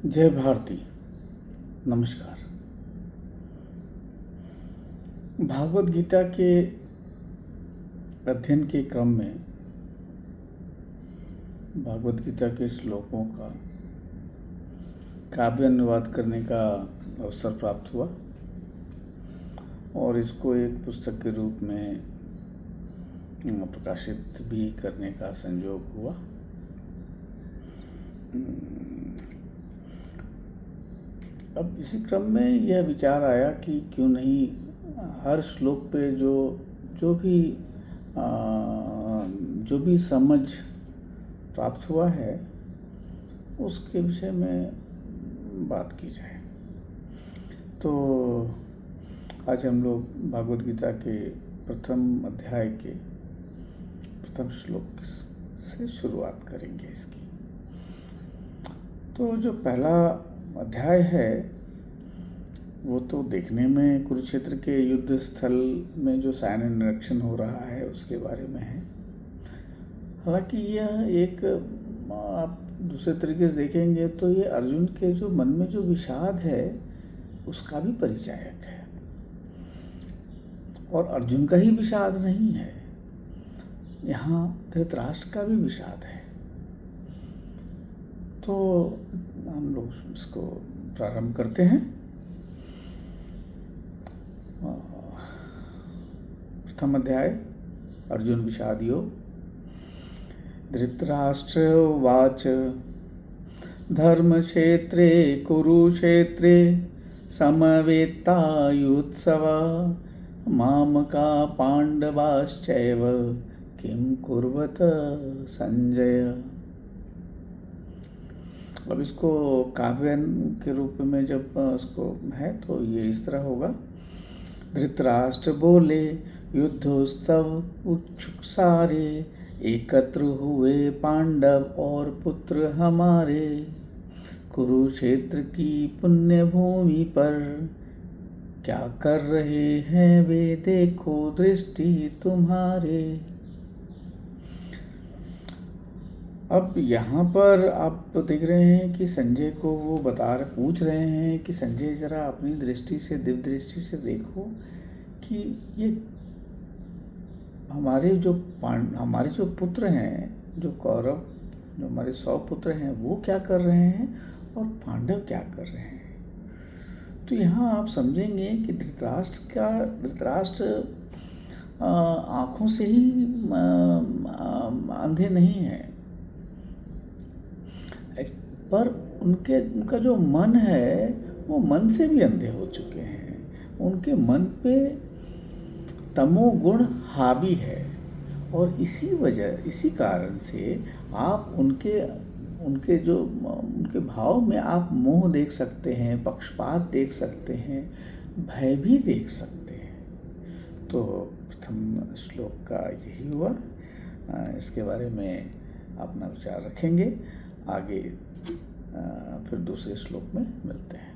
जय भारती। नमस्कार। भागवत गीता के अध्ययन के क्रम में भागवत गीता के श्लोकों का काव्य अनुवाद करने का अवसर प्राप्त हुआ और इसको एक पुस्तक के रूप में प्रकाशित भी करने का संयोग हुआ। अब इसी क्रम में यह विचार आया कि क्यों नहीं हर श्लोक पे जो भी समझ प्राप्त हुआ है उसके विषय में बात की जाए। तो आज हम लोग भागवत गीता के प्रथम अध्याय के प्रथम श्लोक से शुरुआत करेंगे इसकी। तो जो पहला अध्याय है वो तो देखने में कुरुक्षेत्र के युद्ध स्थल में जो सैन्य निरीक्षण हो रहा है उसके बारे में है। हालांकि यह एक आप दूसरे तरीके से देखेंगे तो ये अर्जुन के जो मन में जो विषाद है उसका भी परिचायक है। और अर्जुन का ही विषाद नहीं है, यहाँ धृतराष्ट्र का भी विषाद है। तो हम लोग इसको प्रारंभ करते हैं। प्रथम अध्याय अर्जुन विषाद योग। धृतराष्ट्र उवाच धर्मक्षेत्रे कुरुक्षेत्रे समवेत्तायुत्सवा मामका पांडवाश्चैव किं कुर्वत संजय। अब इसको काव्य के रूप में जब उसको है तो ये इस तरह होगा। धृतराष्ट्र बोले युद्धोत्सव उत्सुक सारे, एकत्र हुए पांडव और पुत्र हमारे। कुरुक्षेत्र की पुण्य भूमि पर क्या कर रहे हैं वे, देखो दृष्टि तुम्हारे। अब यहाँ पर आप देख रहे हैं कि संजय को वो पूछ रहे हैं कि संजय जरा अपनी दृष्टि से दिव्य दृष्टि से देखो कि ये हमारे जो पुत्र हैं, जो कौरव, जो हमारे 100 पुत्र हैं वो क्या कर रहे हैं और पांडव क्या कर रहे हैं। तो यहाँ आप समझेंगे कि धृतराष्ट्र आँखों से ही अंधे नहीं हैं, पर उनका जो मन है वो मन से भी अंधे हो चुके हैं। उनके मन पे तमोगुण हावी है और इसी कारण से आप उनके भाव में आप मोह देख सकते हैं, पक्षपात देख सकते हैं, भय भी देख सकते हैं। तो प्रथम श्लोक का यही हुआ। इसके बारे में अपना विचार रखेंगे, आगे फिर दूसरे श्लोक में मिलते हैं।